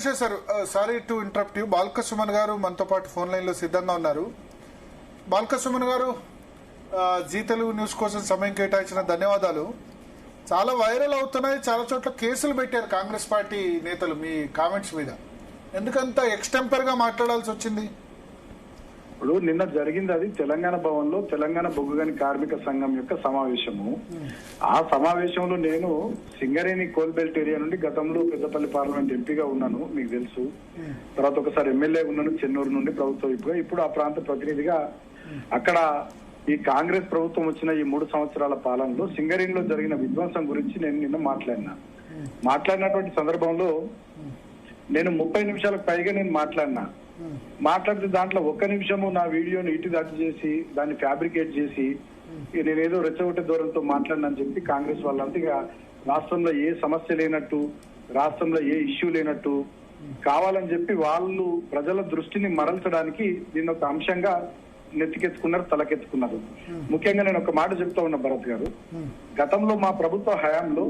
Sir sorry to interrupt you. Balka Suman గారు మనతో పాటు ఫోన్ లైన్ లో సిద్ధంగా ఉన్నారు. బాల్క సుమన్ గారు, జీ తెలుగు న్యూస్ కోసం సమయం కేటాయించిన ధన్యవాదాలు. చాలా వైరల్ అవుతున్నాయి, చాలా చోట్ల కేసులు పెట్టారు కాంగ్రెస్ పార్టీ నేతలు మీ కామెంట్స్ మీద. ఎందుకంత ఎక్స్టెంపర్ గా మాట్లాడాల్సి వచ్చింది? ఇప్పుడు నిన్న జరిగింది అది తెలంగాణ భవన్ లో తెలంగాణ బొగ్గుగని కార్మిక సంఘం యొక్క సమావేశము. ఆ సమావేశంలో నేను సింగరేణి కోల్బెల్ట్ ఏరియా నుండి గతంలో పెద్దపల్లి పార్లమెంట్ ఎంపీగా ఉన్నాను, మీకు తెలుసు. తర్వాత ఒకసారి ఎమ్మెల్యే ఉన్నాను చెన్నూరు నుండి ప్రభుత్వ విప్గా. ఇప్పుడు ఆ ప్రాంత ప్రతినిధిగా అక్కడ ఈ కాంగ్రెస్ ప్రభుత్వం వచ్చిన ఈ 3 సంవత్సరాల పాలనలో సింగరేణిలో జరిగిన విధ్వంసం గురించి నేను నిన్న మాట్లాడినటువంటి సందర్భంలో నేను 30 నిమిషాలకు పైగా నేను మాట్లాడితే దాంట్లో 1 నిమిషము నా వీడియోని ఇటు దాటి చేసి దాన్ని ఫ్యాబ్రికేట్ చేసి నేనేదో రెచ్చగొట్టే దూరంతో మాట్లాడినని చెప్పి కాంగ్రెస్ వాళ్ళంతా ఇక రాష్ట్రంలో ఏ సమస్య లేనట్టు, రాష్ట్రంలో ఏ ఇష్యూ లేనట్టు కావాలని చెప్పి వాళ్ళు ప్రజల దృష్టిని మరల్చడానికి దీన్ని ఒక అంశంగా నెత్తికెత్తుకున్నారు, తలకెత్తుకున్నారు. ముఖ్యంగా నేను ఒక మాట చెప్తా ఉన్నా భరత్ గారు, గతంలో మా ప్రభుత్వ హయాంలో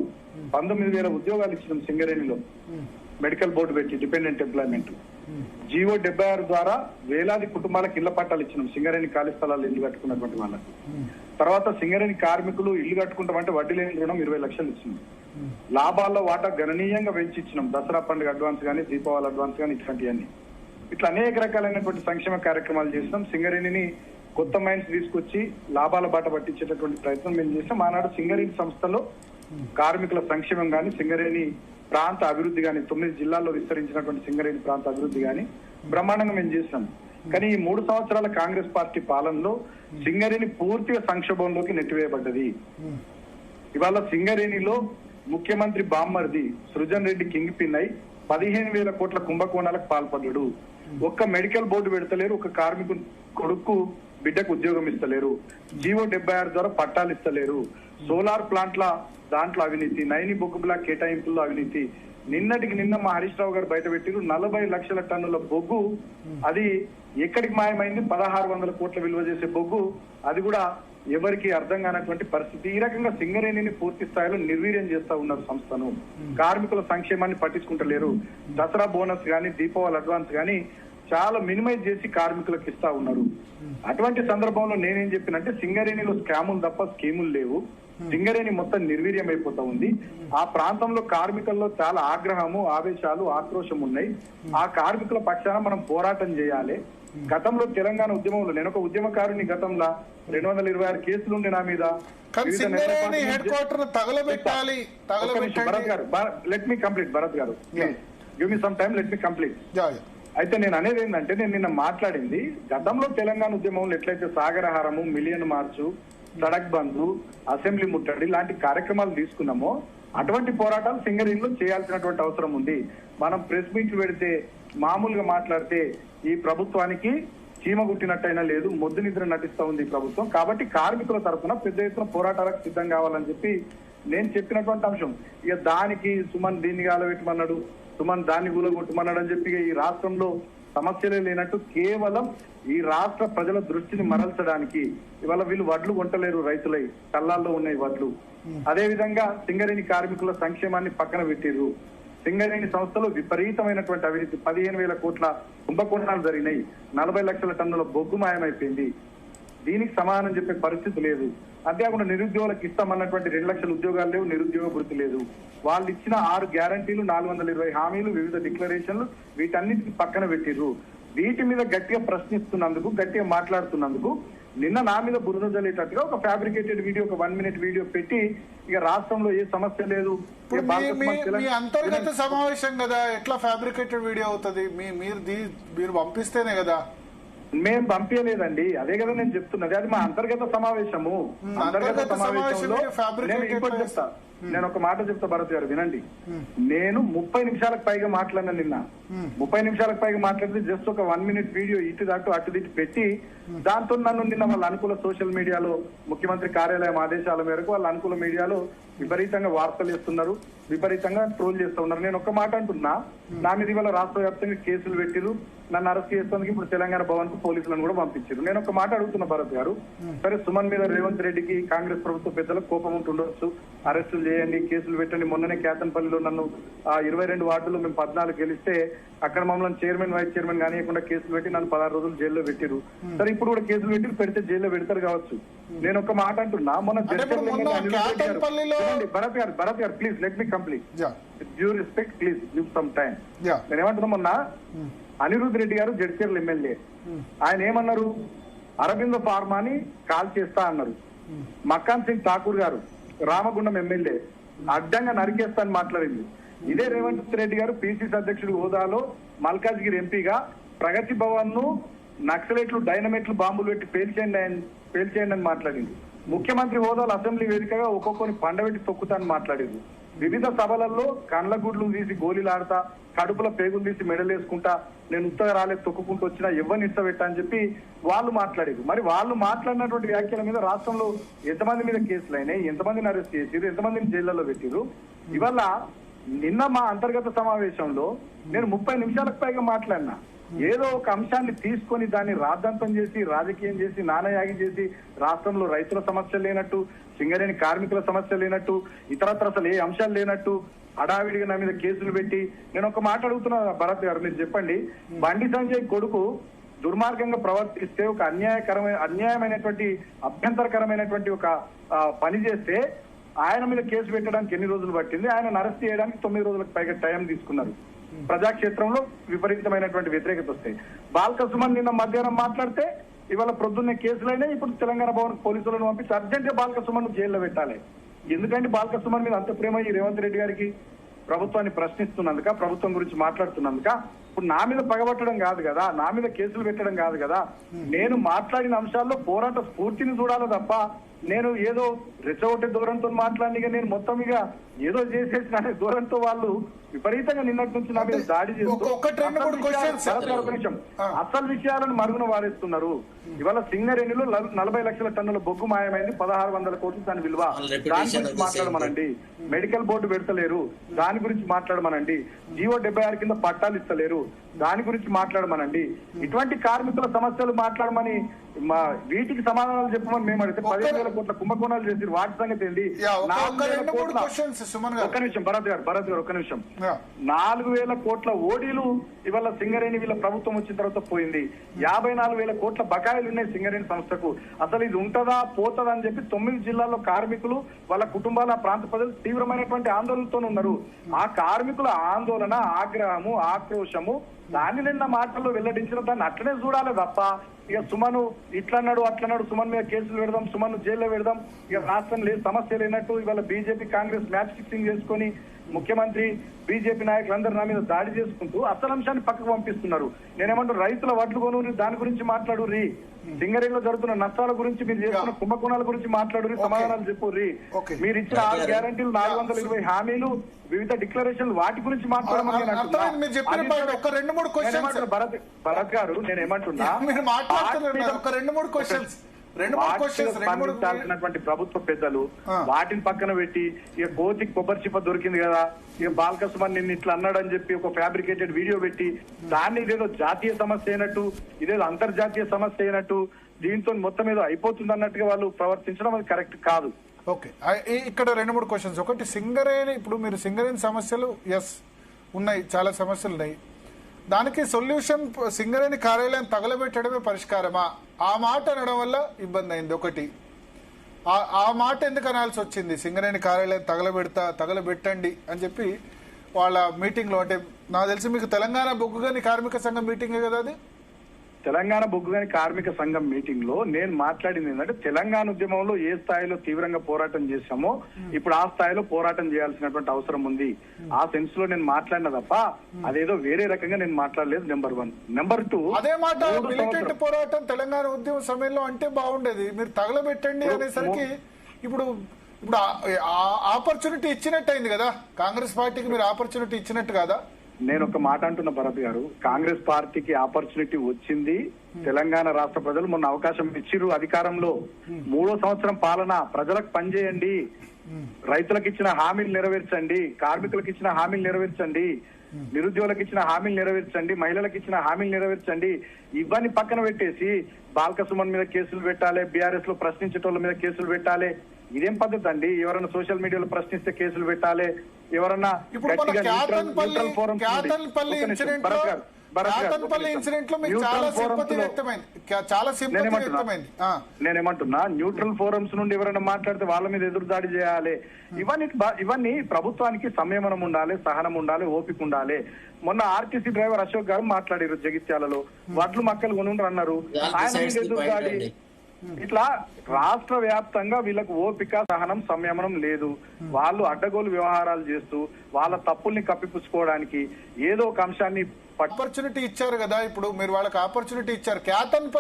19,000 ఉద్యోగాలు ఇచ్చినాం సింగరేణిలో. మెడికల్ బోర్డు పెట్టి డిపెండెంట్ ఎంప్లాయ్మెంట్ జీవో 76 ద్వారా వేలాది కుటుంబాలకు ఇళ్ల పట్టాలు ఇచ్చినాం సింగరేణి ఖాళీ స్థలాలు ఇల్లు కట్టుకున్నటువంటి వాళ్ళకి. తర్వాత సింగరేణి కార్మికులు ఇల్లు కట్టుకుంటామంటే వడ్డీ లేని రుణం 20 లక్షలు ఇచ్చినాం. లాభాల్లో వాటా గణనీయంగా పెంచి ఇచ్చినాం. దసరా పండుగ అడ్వాన్స్ కానీ, దీపావళి అడ్వాన్స్ కానీ, ఇట్లాంటివన్నీ. ఇట్లా అనేక రకాలైనటువంటి సంక్షేమ కార్యక్రమాలు చేసినాం. సింగరేణిని కొత్త మైన్స్ తీసుకొచ్చి లాభాల బాట పట్టించేటటువంటి ప్రయత్నం మేము చేస్తాం. ఆనాడు సింగరేణి సంస్థలో కార్మికుల సంక్షేమం కానీ, సింగరేణి ప్రాంత అభివృద్ధి కానీ, 9 జిల్లాల్లో విస్తరించినటువంటి సింగరేణి ప్రాంత అభివృద్ధి కానీ బ్రహ్మాండంగా మేము చేసినాం. కానీ ఈ 3 సంవత్సరాల కాంగ్రెస్ పార్టీ పాలనలో సింగరేణి పూర్తిగా సంక్షోభంలోకి నెట్టివేయబడ్డది. ఇవాళ సింగరేణిలో ముఖ్యమంత్రి బామ్మర్ది సృజన్ రెడ్డి కింగ్ పిన్ అయి 15,000 కోట్ల కుంభకోణాలకు పాల్పడ్డాడు. ఒక్క మెడికల్ బోర్డు పెడతలేరు, ఒక కార్మికుడు కొడుకు బిడ్డకు ఉద్యోగం ఇస్తలేరు, జీవో 76 ద్వారా పట్టాలు ఇస్తలేరు, సోలార్ ప్లాంట్ల దాంట్లో అవినీతి, నైని బొగ్గు బ్లాక్ కేటాయింపుల్లో అవినీతి. నిన్నటికి నిన్న మా హరీష్ రావు గారు బయట పెట్టిరు 40 లక్షల టన్నుల బొగ్గు. అది ఎక్కడికి మాయమైంది? 1,600 కోట్ల విలువ చేసే బొగ్గు. అది కూడా ఎవరికి అర్థం కానటువంటి పరిస్థితి. ఈ రకంగా సింగరేణిని పూర్తి స్థాయిలో నిర్వీర్యం చేస్తా ఉన్నారు సంస్థను. కార్మికుల సంక్షేమాన్ని పట్టించుకుంటలేరు. దసరా బోనస్ గానీ, దీపావళి అడ్వాన్స్ గానీ చాలా మినిమైజ్ చేసి కార్మికులకు ఇస్తా ఉన్నారు. అటువంటి సందర్భంలో నేనేం చెప్పినంటే, సింగరేణిలో స్కాములు తప్ప స్కీములు లేవు. సింగరేణి మొత్తం నిర్వీర్యం అయిపోతా ఉంది. ఆ ప్రాంతంలో కార్మికుల్లో చాలా ఆగ్రహము, ఆవేశాలు, ఆక్రోశం ఉన్నాయి. ఆ కార్మికుల పక్షాన మనం పోరాటం చేయాలి. గతంలో తెలంగాణ ఉద్యమంలో నేను ఒక ఉద్యమకారుని. గతంలో 226 కేసులు ఉండే నా మీద. లెట్ మీ కంప్లీట్ భరత్ గారు, give me some time, let me complete. అయితే నేను అనేది ఏంటంటే, నేను నిన్న మాట్లాడింది గతంలో తెలంగాణ ఉద్యమంలో ఎట్లయితే సాగరహారము, మిలియన్ మార్చు, సడక్ బంధు, అసెంబ్లీ ముట్టడి లాంటి కార్యక్రమాలు తీసుకున్నామో అటువంటి పోరాటాలు సింగరేణిలో చేయాల్సినటువంటి అవసరం ఉంది. మనం ప్రెస్ మీట్లు పెడితే, మామూలుగా మాట్లాడితే ఈ ప్రభుత్వానికి చీమ గుట్టినట్టయినా లేదు, మొద్దు నిద్ర నటిస్తా ఉంది ఈ ప్రభుత్వం. కాబట్టి కార్మికుల తరఫున పెద్ద ఎత్తున పోరాటాలకు సిద్ధం కావాలని చెప్పి నేను చెప్పినటువంటి అంశం. ఇక దానికి సుమన్ దీన్ని గాలబెట్టమన్నాడు, సుమన్ దాన్ని గులగొట్టమన్నాడు అని చెప్పి ఈ రాష్ట్రంలో సమస్యలే లేనట్టు కేవలం ఈ రాష్ట్ర ప్రజల దృష్టిని మరల్చడానికి ఇవాళ వీళ్ళు వడ్లు కొంటలేరు, రైతులై కళ్ళాల్లో ఉన్నాయి వడ్లు. అదే విధంగా సింగరేణి కార్మికుల సంక్షేమాన్ని పక్కన పెట్టిర్రు. సింగరేణి సంస్థలో విపరీతమైనటువంటి అవినీతి, 15,000 కోట్ల కుంభకోణాలు జరిగినాయి, 40 లక్షల టన్నుల బొగ్గు మాయమైపోయింది. దీనికి సమాధానం చెప్పే పరిస్థితి లేదు. అంతేకాకుండా నిరుద్యోగులకు ఇస్తామన్నటువంటి 2 లక్షల ఉద్యోగాలు లేవు, నిరుద్యోగ వృత్తి లేదు. వాళ్ళు ఇచ్చిన 6 గ్యారంటీలు, 420 హామీలు, వివిధ డిక్లరేషన్లు, వీటన్నిటిని పక్కన పెట్టిర్రు. వీటి మీద గట్టిగా ప్రశ్నిస్తున్నందుకు, గట్టిగా మాట్లాడుతున్నందుకు నిన్న నా మీద బురద జల్లేటట్టుగా ఒక ఫ్యాబ్రికేటెడ్ వీడియో, ఒక 1 మినిట్ వీడియో పెట్టి ఇక రాష్ట్రంలో ఏ సమస్య లేదు. అంతర్గత సమావేశం కదా, ఎట్లా ఫ్యాబ్రికేటెడ్ వీడియో అవుతుంది? మీరు పంపిస్తేనే కదా. మేము పంపించలేదండి, అదే కదా నేను చెప్తున్నది. అది మా అంతర్గత సమావేశము. అంతర్గత సమావేశంలో నేను ఇంకోటి చెప్తా, నేను ఒక మాట చెప్తా భరత్ గారు వినండి. నేను 30 నిమిషాలకు పైగా మాట్లాడినా నిన్న. 30 నిమిషాలకు పైగా మాట్లాడితే జస్ట్ ఒక 1 మినిట్ వీడియో ఇటు దాటు అటు దిట్టు పెట్టి దాంతో నన్ను నిన్న వాళ్ళ అనుకూల సోషల్ మీడియాలో, ముఖ్యమంత్రి కార్యాలయం ఆదేశాల మేరకు వాళ్ళ అనుకూల మీడియాలో విపరీతంగా వార్తలు వేస్తున్నారు, విపరీతంగా ట్రోల్ చేస్తూ ఉన్నారు. నేను ఒక్క మాట అంటున్నా, నా మీద ఇవాళ రాష్ట్ర వ్యాప్తంగా కేసులు పెట్టిరు, నన్ను అరెస్ట్ చేసేందుకు ఇప్పుడు తెలంగాణ భవన్ కు పోలీసులను కూడా పంపించారు. నేను ఒక మాట అడుగుతున్నా భరత్ గారు, సరే సుమన్ మీద రేవంత్ రెడ్డికి, కాంగ్రెస్ ప్రభుత్వ పెద్దలకు కోపం ఉంటుండొచ్చు, అరెస్టులు చేయండి, కేసులు పెట్టండి. మొన్ననే కేతన్పల్లిలో నన్ను 22 వార్డులో మేము 14 గెలిస్తే అక్కడ మమ్మల్ని చైర్మన్ వైస్ చైర్మన్ కానియకుండా కేసులు పెట్టి నన్ను 16 రోజులు జైల్లో పెట్టిరు. సరే ఇప్పుడు కూడా కేసులు పెట్టి పెడితే జైల్లో పెడతారు కావచ్చు. నేను ఒక మాట అంటున్నా, మొన్న భరత్ గారు please let me complete due respect, please give some time. నేను ఏమంటున్నా, మొన్న అనిరుద్ రెడ్డి గారు జడ్చర్ల ఎమ్మెల్యే, ఆయన ఏమన్నారు, అరవింద ఫార్మాని కాల్ చేస్తా అన్నారు. మక్కాన్ సింగ్ ఠాకూర్ గారు రామగుండం ఎమ్మెల్యే అడ్డంగా నరికేస్తా అని మాట్లాడింది. ఇదే రేవంత్ రెడ్డి గారు పిసిసి అధ్యక్షుడు హోదాలో మల్కాజ్గిరి ఎంపీగా ప్రగతి భవన్ ను నక్సలైట్లు డైనమైట్లు బాంబులు పెట్టి పేల్చేయండి అని మాట్లాడింది. ముఖ్యమంత్రి హోదాలో అసెంబ్లీ వేదికగా ఒక్కొక్కరిని పండబెట్టి తొక్కుతా అని మాట్లాడింది. వివిధ సభలలో కండ్ల గుడ్లు తీసి గోళీలాడతా, కడుపుల పేగులు తీసి మెడలేసుకుంటా, నేను ఉత్తగా రాలేదు తొక్కుకుంటూ వచ్చినా ఎవరిని ఇష్టపెట్టా అని చెప్పి వాళ్ళు మాట్లాడారు. మరి వాళ్ళు మాట్లాడినటువంటి వ్యాఖ్యల మీద రాష్ట్రంలో ఎంతమంది మీద కేసులు అయినాయి, ఎంతమందిని అరెస్ట్ చేసిరు, ఎంతమందిని జైళ్లలో పెట్టిరు. ఇవాళ నిన్న మా అంతర్గత సమావేశంలో నేను 30 నిమిషాలకు పైగా మాట్లాడినా. ఏదో ఒక అంశాన్ని తీసుకొని దాన్ని రాద్ధాంతం చేసి, రాజకీయం చేసి, నానయాగి చేసి, రాష్ట్రంలో రైతుల సమస్యలు లేనట్టు, సింగరేణి కార్మికుల సమస్యలు లేనట్టు, ఇతరత్ర అసలు ఏ అంశాలు లేనట్టు హడావిడిగా నా మీద కేసులు పెట్టి, నేను ఒక మాట అడుగుతున్నా భరత్ గారు, మీరు చెప్పండి, బండి సంజయ్ కొడుకు దుర్మార్గంగా ప్రవర్తిస్తే, ఒక అన్యాయమైనటువంటి అభ్యంతరకరమైనటువంటి ఒక పని చేస్తే ఆయన మీద కేసు పెట్టడానికి ఎన్ని రోజులు పట్టింది? ఆయన అరెస్ట్ చేయడానికి 9 రోజులకు పైగా టైం తీసుకున్నారు. ప్రజాక్షేత్రంలో విపరీతమైనటువంటి వ్యతిరేకత వస్తాయి. బాల్క సుమన్ నిన్న మధ్యాహ్నం మాట్లాడితే ఇవాళ ప్రొద్దున్నే కేసులైనా ఇప్పుడు తెలంగాణ భవన్ పోలీసులను పంపించి అర్జెంట్ బాల్క సుమన్ జైల్లో పెట్టాలి. ఎందుకంటే బాల్క సుమన్ మీద అంత ప్రేమ ఈ రేవంత్ రెడ్డి గారికి? ప్రభుత్వాన్ని ప్రశ్నిస్తున్నందుక, ప్రభుత్వం గురించి మాట్లాడుతున్నందుక? ఇప్పుడు నా మీద పగబట్టడం కాదు కదా, నా మీద కేసులు పెట్టడం కాదు కదా. నేను మాట్లాడిన అంశాల్లో పోరాట స్ఫూర్తిని చూడాలి తప్ప నేను ఏదో రెచ్చగొట్టే దూరంతో మాట్లాడిగా నేను మొత్తం ఇక ఏదో చేసేసిన అనే దూరంతో వాళ్ళు విపరీతంగా నిన్నటి నుంచి నా మీద దాడి చేస్తూ అసలు విషయాలను మరుగున వారేస్తున్నారు. ఇవాళ సింగరేణిలో 40 లక్షల టన్నుల బొగ్గు మాయమైంది, 1600 కోట్లు దాని విలువ. దాని గురించి మాట్లాడమనండి. మెడికల్ బోర్డు పెడతలేరు, దాని గురించి మాట్లాడమనండి. జీవో 76 కింద పట్టాలు ఇస్తలేరు, దాని గురించి మాట్లాడమనండి. ఇటువంటి కార్మికుల సమస్యలు మాట్లాడమని, వీటికి సమాధానాలు చెప్పమని మేము అడిగితే 15,000 కోట్ల కుంభకోణాలు చేసి వాటి సంగతి ఏంటి? 4,000 కోట్ల, ఒక్క నిమిషం భరత్ గారు ఒక్క నిమిషం, 4,000 కోట్ల ఓడీలు ఇవాళ సింగరేణి వీళ్ళ ప్రభుత్వం వచ్చిన తర్వాత పోయింది. 54,000 కోట్ల బకాయిలు ఉన్నాయి సింగరేణి సంస్థకు. అసలు ఇది ఉంటదా పోతుందా అని చెప్పి 9 జిల్లాల్లో కార్మికులు, వాళ్ళ కుటుంబాల, ప్రాంత ప్రజలు తీవ్రమైనటువంటి ఆందోళనతో ఉన్నారు. ఆ కార్మికుల ఆందోళన, ఆగ్రహము, ఆక్రోశము దాన్ని నిన్న మాటల్లో వెల్లడించిన దాన్ని అట్లనే చూడాలి తప్ప ఇక సుమను ఇట్లన్నాడు అట్లన్నాడు, సుమన్ మీద కేసులు పెడదాం, సుమన్ జైల్లో పెడదాం, ఇక రాష్ట్రం లేదు, సమస్య లేనట్టు ఇవాళ బీజేపీ కాంగ్రెస్ మ్యాచ్ ఫిక్సింగ్ చేసుకొని ముఖ్యమంత్రి, బీజేపీ నాయకులందరూ నా మీద దాడి చేసుకుంటూ అసలు అంశాన్ని పక్కకు పంపిస్తున్నారు. నేనేమంటారు, రైతుల వడ్లు కొను దాని గురించి మాట్లాడు రీ, సింగరేణిలో జరుగుతున్న నష్టాల గురించి, మీరు చేస్తున్న కుంభకోణాల గురించి మాట్లాడు, సమాధానాలు చెప్పు రీ. మీరు ఇచ్చిన 6 గ్యారంటీలు, 420 హామీలు, వివిధ డిక్లరేషన్లు, వాటి గురించి మాట్లాడమని భరత్ గారు. నేను ఏమంటున్నా, స్పందించాల్సినటువంటి ప్రభుత్వ పెద్దలు వాటిని పక్కన పెట్టి ఇక కోతికి కొబ్బరి చిప్ప దొరికింది కదా, ఇక బాల్క సుమన్ నిన్ను ఇట్లా అన్నాడని చెప్పి ఒక ఫ్యాబ్రికేటెడ్ వీడియో పెట్టి దాన్ని ఇదేదో జాతీయ సమస్య అయినట్టు, ఇదేదో అంతర్జాతీయ సమస్య అయినట్టు, దీంతో మొత్తం ఏదో అయిపోతుంది అన్నట్టుగా వాళ్ళు ప్రవర్తించడం అది కరెక్ట్ కాదు. ఓకే, ఇక్కడ 2-3 క్వశ్చన్స్. ఒకటి, సింగరేణి, ఇప్పుడు మీరు సింగరేణి సమస్యలు ఎస్ ఉన్నాయి, చాలా సమస్యలు ఉన్నాయి, దానికి సొల్యూషన్ సింగరేణి కార్యాలయం తగలబెట్టడమే పరిష్కారమా? ఆ మాట అనడం వల్ల ఇబ్బంది అయింది. ఒకటి, ఆ మాట ఎందుకు అనాల్సి వచ్చింది? సింగరేణి కార్యాలయం తగలబెట్టండి అని చెప్పి వాళ్ళ మీటింగ్ లో, అంటే నాకు తెలిసి మీకు తెలంగాణ బొగ్గుగని కార్మిక సంఘం మీటింగే కదా అది? తెలంగాణ బొగ్గుగని కార్మిక సంఘం మీటింగ్ లో నేను మాట్లాడింది ఏంటంటే, తెలంగాణ ఉద్యమంలో ఏ స్థాయిలో తీవ్రంగా పోరాటం చేశామో ఇప్పుడు ఆ స్థాయిలో పోరాటం చేయాల్సినటువంటి అవసరం ఉంది. ఆ సెన్స్ లో నేను మాట్లాడిన తప్ప అదేదో వేరే రకంగా నేను మాట్లాడలేదు. నెంబర్ 1. నెంబర్ 2, అదే మాట మిలిటెంట్ పోరాటం తెలంగాణ ఉద్యమ సమయంలో అంటే బాగుండేది. మీరు తగలబెట్టండి అనేసరికి ఇప్పుడు ఆపర్చునిటీ ఇచ్చినట్టు అయింది కదా, కాంగ్రెస్ పార్టీకి మీరు ఆపర్చునిటీ ఇచ్చినట్టు కదా. నేను ఒక మాట అంటున్న భరత్ గారు, కాంగ్రెస్ పార్టీకి ఆపర్చునిటీ వచ్చింది. తెలంగాణ రాష్ట్ర ప్రజలు మొన్న అవకాశం ఇచ్చిర్రు అధికారంలో. 3వ సంవత్సరం పాలన, ప్రజలకు పనిచేయండి, రైతులకు ఇచ్చిన హామీలు నెరవేర్చండి, కార్మికులకు ఇచ్చిన హామీలు నెరవేర్చండి, నిరుద్యోగులకు ఇచ్చిన హామీలు నెరవేర్చండి, మహిళలకు ఇచ్చిన హామీలు నెరవేర్చండి. ఇవన్నీ పక్కన పెట్టేసి బాల్క సుమన్ మీద కేసులు పెట్టాలి, బీఆర్ఎస్ లో ప్రశ్నించేటోళ్ళ మీద కేసులు పెట్టాలి, ఇదేం పద్ధతి అండి? ఎవరైనా సోషల్ మీడియాలో ప్రశ్నిస్తే కేసులు పెట్టాలి, ఎవరన్నా ఇప్పుడు మన క్యాతన్పల్లి ఇన్సిడెంట్ లో మీకు చాలా సింపతి వ్యక్తమైంది, చాలా సింపతి వ్యక్తమైంది. నేనేమంటున్నా, న్యూట్రల్ ఫోరమ్స్ నుండి ఎవరైనా మాట్లాడితే వాళ్ళ మీద ఎదురుదాడి చేయాలి. ఇవన్నీ ప్రభుత్వానికి సంయమనం ఉండాలి, సహనం ఉండాలి, ఓపిక ఉండాలి. మొన్న ఆర్టీసీ డ్రైవర్ అశోక్ గారు మాట్లాడారు జగిత్యాలలో, వడ్లు మక్కలు కొనుండ్రు అన్నారు, ఆయన మీద ఎదురుదాడి. ఇట్లా రాష్ట్ర వ్యాప్తంగా వీళ్ళకు ఓపిక, సహనం, సంయమనం లేదు. వాళ్ళు అడ్డగోలు వ్యవహారాలు చేస్తూ వాళ్ళ తప్పుల్ని కప్పిపుచ్చుకోవడానికి ఏదో ఒక అంశాన్ని ఆపర్చునిటీ ఇచ్చారు కదా. ఇప్పుడు మీరు వాళ్ళకి ఆపర్చునిటీ ఇచ్చారు.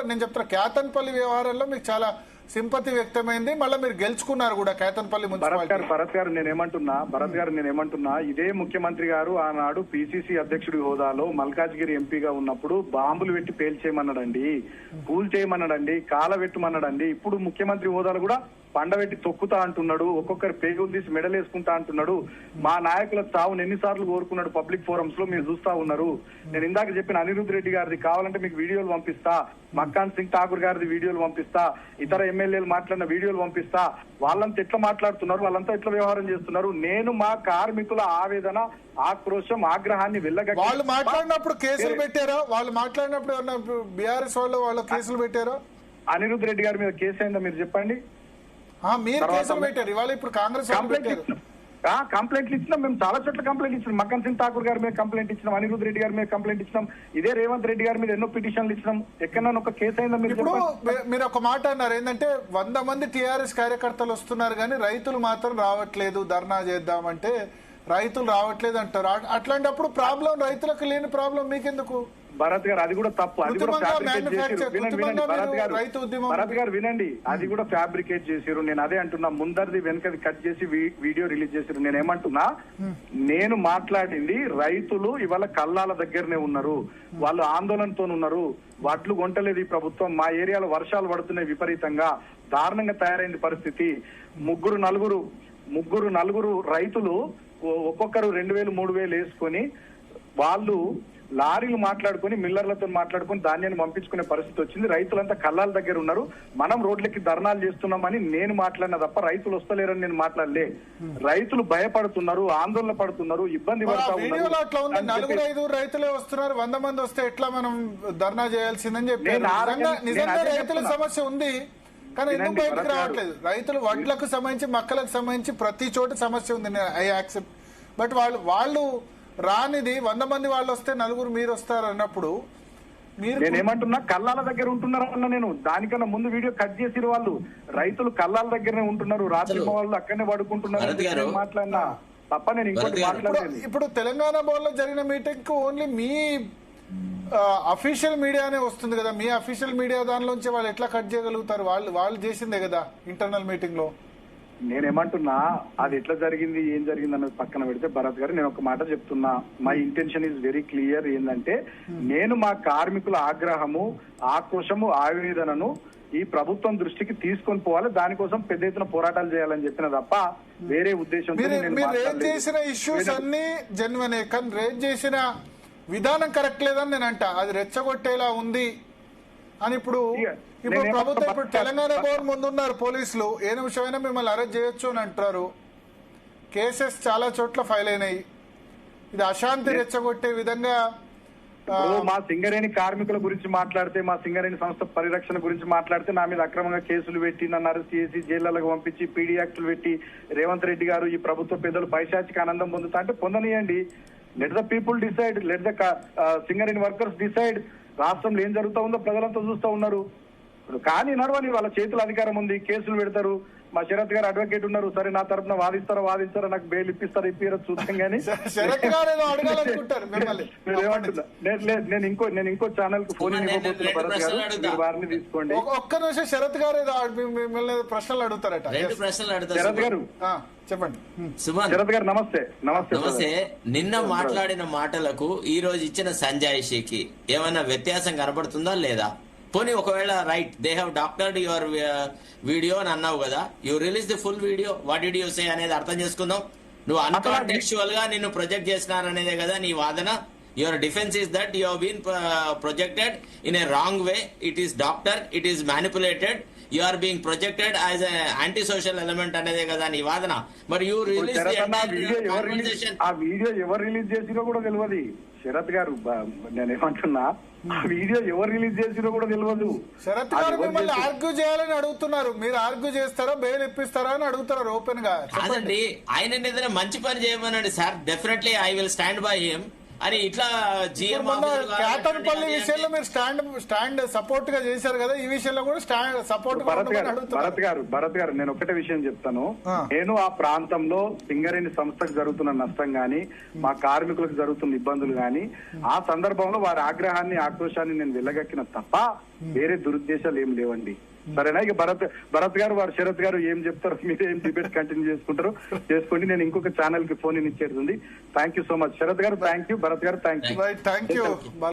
నేను చెప్తున్నా, క్యాతన్పల్లి వ్యవహారంలో మీకు చాలా సింపతి వ్యక్తమైంది, మళ్ళీ మీరు గెలుచుకున్నారు కూడా క్యాతన్పల్లి మున్సిపాలిటీ. భరత్ గారు నేనేమంటున్నా, ఇదే ముఖ్యమంత్రి గారు ఆనాడు పిసిసి అధ్యక్షుడి హోదాలో మల్కాజ్గిరి ఎంపీగా ఉన్నప్పుడు బాంబులు పెట్టి పేల్చేయమన్నాడండి, కూల్ చేయమన్నాడండి, కాల పెట్టమన్నాడండి. ఇప్పుడు ముఖ్యమంత్రి హోదాలో కూడా పండబెట్టి తొక్కుతా అంటున్నాడు, ఒక్కొక్కరు పేగులు తీసి మెడలేసుకుంటా అంటున్నాడు. మా నాయకుల చావును ఎన్నిసార్లు కోరుకున్నాడు పబ్లిక్ ఫోరమ్స్ లో, మీరు చూస్తా ఉన్నారు. నేను ఇందాక చెప్పిన అనిరుద్ రెడ్డి గారిది కావాలంటే మీకు వీడియోలు పంపిస్తా, మక్కాన్ సింగ్ ఠాకూర్ గారిది వీడియోలు పంపిస్తా, ఇతర ఎమ్మెల్యేలు మాట్లాడిన వీడియోలు పంపిస్తా. వాళ్ళంతా ఎట్లా మాట్లాడుతున్నారు, వాళ్ళంతా ఎట్లా వ్యవహారం చేస్తున్నారు. నేను మా కార్మికుల ఆవేదన, ఆక్రోశం, ఆగ్రహాన్ని వెళ్ళగ వాళ్ళు మాట్లాడినప్పుడు కేసులు పెట్టారో, వాళ్ళు మాట్లాడినప్పుడు బీఆర్ఎస్ వాళ్ళు కేసులు పెట్టారో? అనిరుద్ రెడ్డి గారి మీద కేసు అయిందా మీరు చెప్పండి? మీరు కేసులు పెట్టారు, ఇవాళ ఇప్పుడు కాంగ్రెస్ కంప్లైంట్లు ఇచ్చినాం. మేము చాలా చోట్ల కంప్లైంట్ ఇచ్చినాం. మక్కన్ సింగ్ ఠాకూర్ గారి మీద కంప్లైంట్ ఇచ్చినాం, అనిరుద్ రెడ్డి గారి మీద కంప్లైంట్ ఇచ్చినాం, ఇదే రేవంత్ రెడ్డి గారి మీద ఎన్నో పిటిషన్లు ఇచ్చినాం. ఎక్కడన్నా ఒక కేసు అయిందా? మీరు ఒక మాట అన్నారు ఏంటంటే 100 మంది టీఆర్ఎస్ కార్యకర్తలు వస్తున్నారు కానీ రైతులు మాత్రం రావట్లేదు, ధర్నా చేద్దామంటే రైతులు రావట్లేదు అంటారు. అట్లాంటప్పుడు ప్రాబ్లం రైతులకు లేని ప్రాబ్లం మీకెందుకు? భరత్ గారు, అది కూడా తప్పు. అది కూడా ఫ్యాబ్రికేట్ చేసిరు. భరత్ గారు వినండి, అది కూడా ఫ్యాబ్రికేట్ చేసిరు. నేను అదే అంటున్నా, ముందరిది వెనకది కట్ చేసి వీడియో రిలీజ్ చేసిరు. నేనేమంటున్నా, నేను మాట్లాడింది రైతులు ఇవాళ కల్లాల దగ్గరనే ఉన్నారు, వాళ్ళు ఆందోళనతో ఉన్నారు. వడ్లు కొంటలేదు ఈ ప్రభుత్వం, మా ఏరియాలో వర్షాలు పడుతున్నాయి విపరీతంగా, దారుణంగా తయారైంది పరిస్థితి. ముగ్గురు నలుగురు రైతులు ఒక్కొక్కరు 2000 3000 వేసుకొని వాళ్ళు లారీలు మాట్లాడుకుని మిల్లర్లతో మాట్లాడుకుని ధాన్యాన్ని పంపించుకునే పరిస్థితి వచ్చింది. రైతులంతా కల్లాల దగ్గర ఉన్నారు. మనం రోడ్లకి ధర్నాలు చేస్తున్నామని నేను మాట్లాడినా తప్ప రైతులు వస్తలేరని నేను మాట్లాడలే. రైతులు భయపడుతున్నారు, ఆందోళన పడుతున్నారు, ఇబ్బంది పడుతూ ఉన్నారు. 4-5 రైతులే వస్తున్నారు, 100 మంది వస్తే ఎట్లా మనం ధర్నా చేయాల్సిందని చెప్పి. నిజంగా రైతుల సమస్య ఉంది కానీ ఎందుకు బయటకు రావట్లేదు? రైతులు వడ్లకు సంబంధించి, మక్కలకు సంబంధించి ప్రతి చోట సమస్య ఉంది, ఐ యాక్సెప్ట్. బట్ వాళ్ళు రానిది 100 మంది వాళ్ళు వస్తే 4 మీరు వస్తారు అన్నప్పుడు నేనేమంటున్నా, కల్లాల దగ్గర ఉంటున్నారు అన్న. నేను దానికన్నా ముందు వీడియో కట్ చేసిరు. వాళ్ళు రైతులు కల్లాల దగ్గరనే ఉంటున్నారు, రాత్రి వాళ్ళు అక్కడనే పడుకుంటున్నారు. మాట్లాడినా తప్ప నేను ఇంకోటి మాట్లాడలేదు. ఇప్పుడు తెలంగాణ భవన్ లో జరిగిన మీటింగ్ కు ఓన్లీ మీ అఫీషియల్ మీడియానే వస్తుంది కదా, మీ అఫీషియల్ మీడియా దానిలోంచి వాళ్ళు ఎట్లా కట్ చేయగలుగుతారు? వాళ్ళు చేసిందే కదా ఇంటర్నల్ మీటింగ్ లో. నేనేమంటున్నా, అది ఎట్లా జరిగింది, ఏం జరిగింది అన్నది పక్కన పెడితే, భరత్ గారు నేను ఒక మాట చెప్తున్నా. My intention is very clear. ఏంటంటే, నేను మా కార్మికుల ఆగ్రహము, ఆక్రోశము, ఆవేదనను ఈ ప్రభుత్వం దృష్టికి తీసుకొని పోవాలి, దానికోసం పెద్ద ఎత్తున పోరాటాలు చేయాలని చెప్పిన తప్ప వేరే ఉద్దేశం. మీరు రేజ్ చేసిన ఇష్యూస్ అన్ని జెన్యునే, కానీ రేజ్ చేసిన విధానం కరెక్ట్ లేదని నేను అంటా. అది రెచ్చగొట్టేలా ఉంది అని ఇప్పుడు ప్రభుత్వం, ఇప్పుడు తెలంగాణ భవన్ ముందున్నారు పోలీసులు, ఏ నిమిషమైనా మిమ్మల్ని అరెస్ట్ చేయొచ్చు అని అంటారు. కేసెస్ చాలా చోట్ల ఫైల్ అయినాయి. ఇది అశాంతి రెచ్చగొట్టే విధంగా. మా సింగరేణి కార్మికుల గురించి మాట్లాడితే, మా సింగరేణి సంస్థ పరిరక్షణ గురించి మాట్లాడితే నా మీద అక్రమంగా కేసులు పెట్టి నన్ను అరెస్ట్ చేసి జైళ్లకు పంపించి పీడీ యాక్టులు పెట్టి రేవంత్ రెడ్డి గారు, ఈ ప్రభుత్వ పెద్దలు పైశాచిక ఆనందం పొందుతా అంటే పొందనియండి. Let the people decide, let the Singareni workers decide. రాష్ట్రంలో ఏం జరుగుతా ఉందో ప్రజలంతా చూస్తూ ఉన్నారు. కానీ నడవని, వాళ్ళ చేతుల అధికారం ఉంది, కేసులు పెడతారు. మా శరత్ గారు అడ్వకేట్ ఉన్నారు, సరే నా తరఫున వాదిస్తారా, నాకు బెయిల్ ఇప్పిస్తారో చూద్దాం. కానీ నేను ఇంకో ఛానల్ కు ఫోన్ ఇవ్వబోతున్నా. భరత్ గారు, మీరు వారిని తీసుకోండి. ఒక్క నిమిషం, శరత్ గారు మిమ్మల్ని ప్రశ్నలు అడుగుతారట. శరత్ గారు చెప్పండి. శరత్ గారు నమస్తే. నమస్తే. నిన్న మాట్లాడిన మాటలకు ఈ రోజు ఇచ్చిన సంజాయిషీకి ఏమైనా వ్యత్యాసం కనబడుతుందా లేదా? పోనీ ఒకవేళ right, they have doctored your video అని అన్నావు కదా, you release the full video, what did you say అనేది అర్థం చేసుకుందాం. నువ్వు అన్కాంటెక్చువల్ గా నిన్ను ప్రొజెక్ట్ చేసినారనేదే కదా నీ వాదన. Your defence is that you been projected in a wrong way. It is doctored, it is manipulated, you are being projected as anti social element అనేదే కదా నీ వాదన. మరి యూ ఇప్పుడు శరత్ అన్న, ఆ వీడియో ఎవరు రిలీజ్ చేసిరో కూడా తెలియదు. శరత్ గారు నేనేమంటున్నా, ఆ వీడియో ఎవరు రిలీజ్ చేసిరో కూడా తెలియదు. శరత్ గారు మిమ్మల్ని ఆర్గ్యూ చేయాలని అడుగుతున్నారు. మీరు ఆర్గ్యూ చేస్తారా, బెయిల్ ఇప్పిస్తారా అని అడుగుతున్నారు ఓపెన్ గా. కాదండి, ఆయన ఏదైనా మంచి పని చేయమనండి sir, definitely I will stand by him అని. ఇట్లా జిఎం కేతన్పల్లి విషయంలో మీరు స్టాండ్ సపోర్ట్ గా చేశారు కదా, ఈ విషయంలో కూడా స్టాండ్ సపోర్ట్ భరత్ గారు నేను ఒకటే విషయం చెప్తాను. నేను ఆ ప్రాంతంలో సింగరేణి సంస్థకు జరుగుతున్న నష్టం గాని, మా కార్మికులకు జరుగుతున్న ఇబ్బందులు గాని, ఆ సందర్భంలో వారి ఆక్రోశాన్ని నేను వెళ్ళగక్కిన తప్ప వేరే దురుద్దేశాలు ఏం లేవండి. సరేనా? ఇక భరత్ గారు, వారు శరత్ గారు ఏం చెప్తారు, మీరు ఏం డిబేట్ కంటిన్యూ చేసుకుంటారు చేసుకోండి. నేను ఇంకొక ఛానల్ కి ఫోన్ ఇచ్చేది ఉంది. Thank you so much Sharath గారు, థ్యాంక్ యూ. భరత్ గారు, థ్యాంక్ యూ.